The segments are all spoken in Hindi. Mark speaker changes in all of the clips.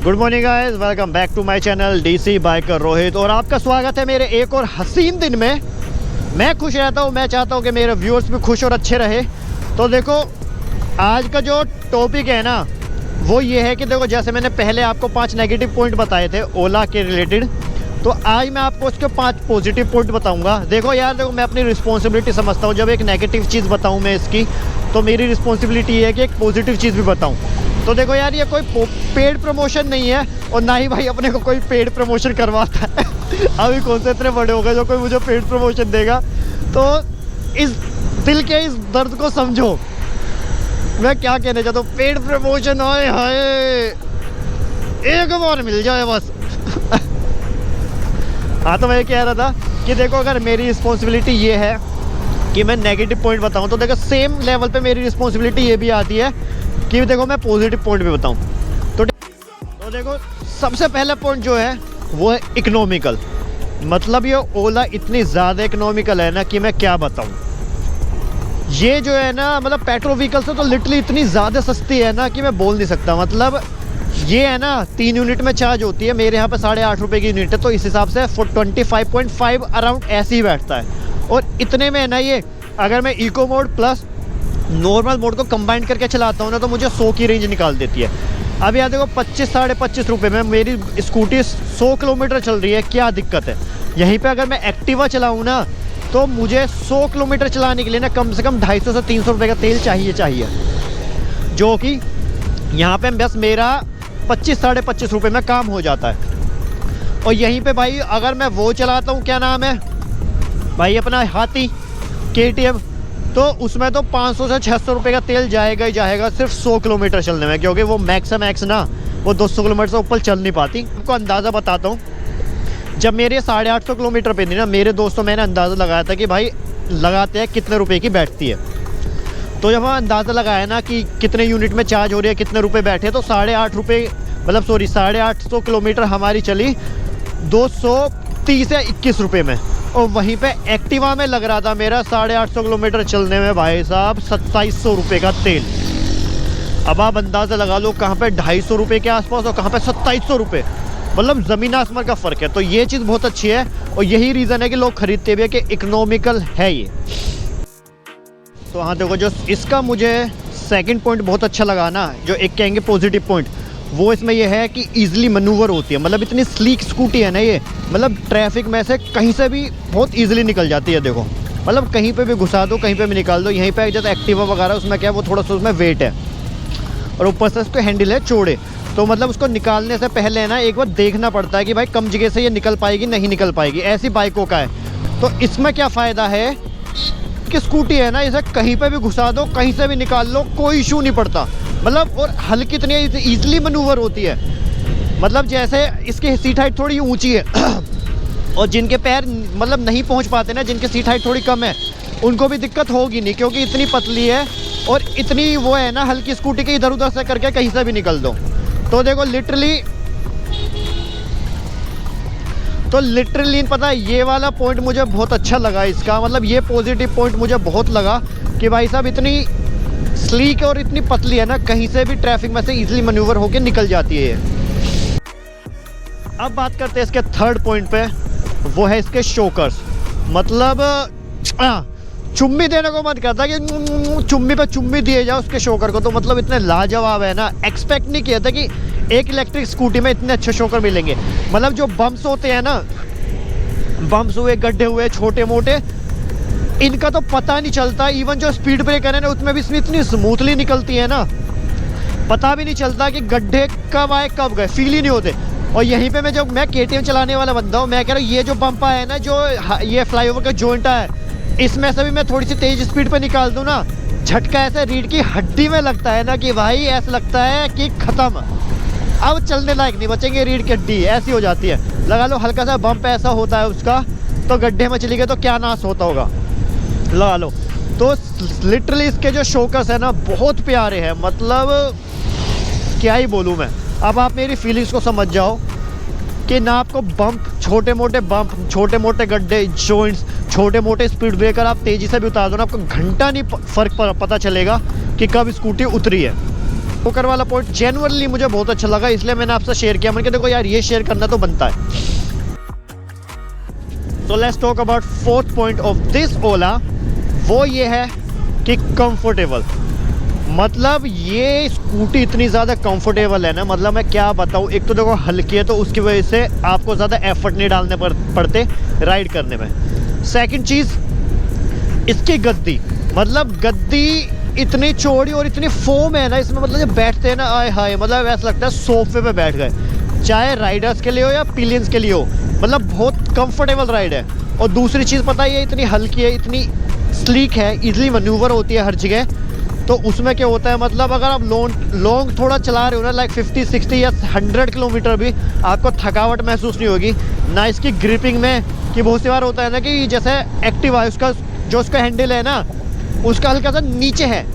Speaker 1: Good morning guys, welcome back to my channel DC biker Rohit. और आपका स्वागत है मेरे एक और हसीन दिन में। मैं खुश रहता हूँ, मैं चाहता हूँ कि मेरे व्यूअर्स भी खुश और अच्छे रहे। तो देखो आज का जो टॉपिक है ना वो ये है कि देखो जैसे मैंने पहले आपको 5 नेगेटिव पॉइंट बताए थे ओला के रिलेटेड, तो आज मैं आपको उसके 5 पॉजिटिव पॉइंट बताऊंगा। देखो यार, देखो मैं अपनी रिस्पॉन्सिबिलिटी समझता हूँ। जब एक नेगेटिव चीज़ बताऊँ मैं इसकी, तो मेरी रिस्पॉन्सिबिलिटी ये है कि एक पॉजिटिव चीज़ भी बताऊँ। तो देखो यार, ये कोई पेड प्रमोशन नहीं है और ना ही भाई अपने को कोई पेड प्रमोशन करवाता है। अभी कौन से इतने बड़े हो गए जो कोई मुझे पेड प्रमोशन देगा। तो इस दिल के इस दर्द को समझो। मैं क्या कहना चाहता हूँ, पेड प्रमोशन आए हाय एक बार मिल जाए बस। हाँ, तो मैं कह रहा था कि देखो अगर मेरी रिस्पॉन्सिबिलिटी ये है कि मैं नेगेटिव पॉइंट बताऊँ, तो देखो सेम लेवल पे मेरी रिस्पॉन्सिबिलिटी ये भी आती है कि देखो मैं पॉजिटिव पॉइंट भी बताऊँ। तो देखो सबसे पहला पॉइंट जो है वो है इकोनॉमिकल। मतलब ये ओला इतनी ज़्यादा इकोनॉमिकल है ना कि मैं क्या बताऊँ। ये जो है ना, मतलब पेट्रोल व्हीकल से तो लिटरली इतनी ज़्यादा सस्ती है ना कि मैं बोल नहीं सकता। मतलब ये है ना 3 यूनिट में चार्ज होती है, मेरे यहाँ पे 8.5 रुपये की यूनिट है, तो इस हिसाब से 25.5 अराउंड ऐसे ही बैठता है। और इतने में है ना ये, अगर मैं eco mode plus normal mode को कंबाइन करके चलाता हूँ ना, तो मुझे 100 की रेंज निकाल देती है। अब यार देखो 25-25.5 रुपये में मेरी स्कूटी 100 किलोमीटर चल रही है, क्या दिक्कत है। यहीं पे अगर मैं एक्टिवा चलाऊँ ना, तो मुझे 100 किलोमीटर चलाने के लिए ना कम से कम 250 से 300 रुपये का तेल चाहिए, जो कि यहाँ पे बस मेरा 25-25.5 रुपये में काम हो जाता है। और यहीं पे भाई अगर मैं वो चलाता हूँ, क्या नाम है भाई अपना हाथी KTM, तो उसमें तो 500 से 600 रुपये का तेल जाएगा ही जाएगा सिर्फ 100 किलोमीटर चलने में, क्योंकि वो मैक्स ना वो 200 किलोमीटर से ऊपर चल नहीं पाती। आपको अंदाज़ा बताता हूँ, जब मेरे 850 किलोमीटर पे थी ना, मेरे दोस्तों मैंने अंदाज़ा लगाया था कि भाई लगाते हैं कितने रुपए की बैठती है। तो जब हम अंदाज़ा लगाया ना कि कितने यूनिट में चार्ज हो रही है, कितने रुपए बैठे, तो 8.5 रुपये मतलब 850 किलोमीटर हमारी चली 230 या 21 रुपये में। और वहीं पे एक्टिवा में लग रहा था मेरा 850 किलोमीटर चलने में भाई साहब 2700 रुपये का तेल। अब आप अंदाज़ा लगा लो कहाँ पे 250 रुपये के आसपास और कहाँ पे 2700 रुपये, मतलब ज़मीन आसमान का फ़र्क है। तो ये चीज़ बहुत अच्छी है और यही रीज़न है कि लोग खरीदते भी है कि इकोनॉमिकल है ये। तो हाँ देखो, जो इसका मुझे सेकंड पॉइंट बहुत अच्छा लगा ना, जो एक कहेंगे पॉजिटिव पॉइंट, वो इसमें यह है कि ईजिली मनूवर होती है। मतलब इतनी स्लीक स्कूटी है ना ये, मतलब ट्रैफिक में से कहीं से भी बहुत ईजिली निकल जाती है। देखो मतलब कहीं पे भी घुसा दो, कहीं पे भी निकाल दो। यहीं पे जैसे एक्टिवा वगैरह उसमें क्या है, वो थोड़ा सा उसमें वेट है और ऊपर से उसके हैंडल है चौड़े, तो मतलब उसको निकालने से पहले ना एक बार देखना पड़ता है कि भाई कम जगह से ये निकल पाएगी नहीं निकल पाएगी। ऐसी बाइकों का है। तो इसमें क्या फ़ायदा है कि स्कूटी है ना, इसे कहीं पे भी घुसा दो, कहीं से भी निकाल लो, कोई इशू नहीं पड़ता। मतलब और हल्की इतनी ईजिली मनूवर होती है। मतलब जैसे इसकी सीट हाइट थोड़ी ऊंची है और जिनके पैर मतलब नहीं पहुंच पाते ना, जिनकी सीट हाइट थोड़ी कम है, उनको भी दिक्कत होगी नहीं, क्योंकि इतनी पतली है और इतनी वो है ना हल्की स्कूटी के इधर उधर से करके कहीं से भी निकल दो। तो देखो लिटरली पता है, ये वाला पॉइंट मुझे बहुत अच्छा लगा इसका। मतलब ये पॉजिटिव पॉइंट मुझे बहुत लगा कि भाई साहब इतनी स्लीक और इतनी पतली है ना, कहीं से भी ट्रैफिक में से इजीली मैन्यूवर होके निकल जाती है ये। अब बात करते हैं इसके थर्ड पॉइंट पे, वो है इसके शोकर्स। मतलब चुम्मी देने को मन करता है कि चुम्मी पे चुम्मी दिए जाओ उसके शोकर को। तो मतलब इतने लाजवाब है ना, एक्सपेक्ट नहीं किया था कि एक इलेक्ट्रिक स्कूटी में इतने अच्छे शोकर मिलेंगे। मतलब जो बम्प्स होते हैं ना, बम्प्स हुए, गड्ढे हुए छोटे मोटे, इनका तो पता नहीं चलता। इवन जो स्पीड ब्रेकर है ना, उसमें भी इतनी स्मूथली निकलती है ना, पता भी नहीं चलता कि गड्ढे कब आए कब गए, फील ही नहीं होते। और यहीं पे मैं KTM चलाने वाला बंदा हूँ, मैं कह रहा हूँ ये जो बम्प है ना, जो ये फ्लाईओवर का जॉइंट है, इसमें से भी मैं थोड़ी सी तेज स्पीड पे निकाल दूँ ना, झटका ऐसे रीढ़ की हड्डी में लगता है ना कि भाई ऐसा लगता है कि ख़त्म, अब चलने लायक नहीं बचेंगे, रीढ़ की हड्डी ऐसी हो जाती है। लगा लो हल्का सा बम्प ऐसा होता है उसका, तो गड्ढे में चली गए तो क्या नाश होता होगा, लगा लो। तो लिटरली इसके जो शोकर्स है ना बहुत प्यारे हैं। मतलब क्या ही बोलूँ मैं। अब आप मेरी फीलिंग्स को समझ जाओ कि ना आपको बम्प, छोटे मोटे गड्ढे, जॉइंट्स, छोटे मोटे स्पीड ब्रेकर आप तेज़ी से भी उतार दो ना, आपको घंटा नहीं फ़र्क पता चलेगा कि कब स्कूटी उतरी है। पोकर वाला पॉइंट जेन्युइनली मुझे बहुत अच्छा लगा, इसलिए मैंने आपसे शेयर किया। मैंने कहा देखो यार ये शेयर करना तो बनता है। तो let's talk about fourth point of this Ola. वो ये है कि कंफर्टेबल। मतलब ये स्कूटी इतनी ज़्यादा कंफर्टेबल है ना, मतलब मैं क्या बताऊँ। एक तो देखो हल्की है तो उसकी वजह से आपको ज़्यादा एफर्ट नहीं डालने पड़ते राइड करने में। सेकंड चीज़ इसकी गद्दी, मतलब गद्दी इतनी चौड़ी और इतनी फोम है ना इसमें, मतलब जब बैठते हैं ना आए हाय, मतलब ऐसा लगता है सोफे पे बैठ गए, चाहे राइडर्स के लिए हो या पिलियंस के लिए हो। मतलब बहुत कंफर्टेबल राइड है। और दूसरी चीज़ पता है, ये इतनी हल्की है, इतनी स्लीक है, इजीली मैन्यूवर होती है हर जगह। तो उसमें क्या होता है, मतलब अगर आप लॉन्ग थोड़ा चला रहे हो ना, लाइक 50, 60 या 100 किलोमीटर भी, आपको थकावट महसूस नहीं होगी ना। इसकी ग्रिपिंग में कि बहुत सी बार होता है ना कि जैसे एक्टिवा है उसका जो उसका हैंडल है ना, उसका हल्का सा नीचे है,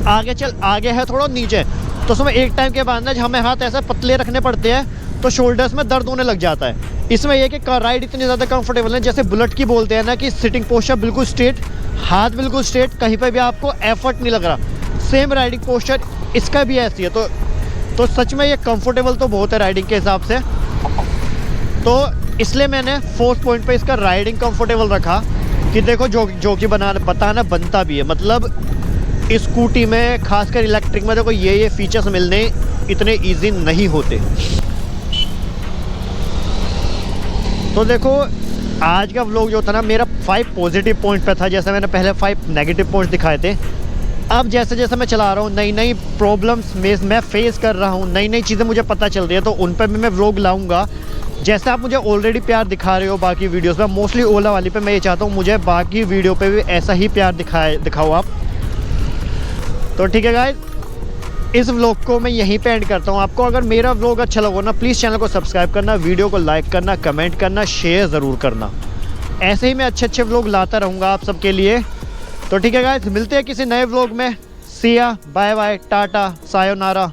Speaker 1: आगे है थोड़ा नीचे, तो उसमें एक टाइम के बाद ना हमें हाथ ऐसे पतले रखने पड़ते हैं तो शोल्डर्स में दर्द होने लग जाता है। इसमें यह कि राइड इतनी ज़्यादा कंफर्टेबल है, जैसे बुलेट की बोलते हैं ना कि सिटिंग पोस्चर बिल्कुल स्ट्रेट, हाथ बिल्कुल स्ट्रेट, कहीं पे भी आपको एफर्ट नहीं लग रहा। सेम राइडिंग पोस्चर इसका भी ऐसी है। तो सच में ये कंफर्टेबल तो बहुत है राइडिंग के हिसाब से। तो इसलिए मैंने फोर्थ पॉइंट पे इसका राइडिंग कंफर्टेबल रखा कि देखो जो कि बताना बनता भी है। मतलब इस स्कूटी में खासकर इलेक्ट्रिक में देखो ये फीचर्स मिलने इतने इजी नहीं होते। तो देखो आज का व्लॉग जो था ना, मेरा 5 पॉजिटिव पॉइंट पे था, जैसे मैंने पहले 5 नेगेटिव पॉइंट्स दिखाए थे। अब जैसे जैसे मैं चला रहा हूँ, नई नई प्रॉब्लम्स मैं फेस कर रहा हूँ, नई नई चीज़ें मुझे पता चल रही है, तो उन पर भी मैं व्लॉग लाऊंगा। जैसे आप मुझे ऑलरेडी प्यार दिखा रहे हो बाकी वीडियोस में, मोस्टली ओला वाली पे, मैं ये चाहता हूँ मुझे बाकी वीडियो पे भी ऐसा ही प्यार दिखाओ आप। तो ठीक है गाइस, इस व्लॉग को मैं यहीं पे एंड करता हूँ। आपको अगर मेरा व्लॉग अच्छा लगा ना, प्लीज़ चैनल को सब्सक्राइब करना, वीडियो को लाइक करना, कमेंट करना, शेयर ज़रूर करना। ऐसे ही मैं अच्छे व्लॉग लाता रहूँगा आप सबके लिए। तो ठीक है गाइस, मिलते हैं किसी नए व्लॉग में। सी या, बाय बाय, टाटा, सायोनारा।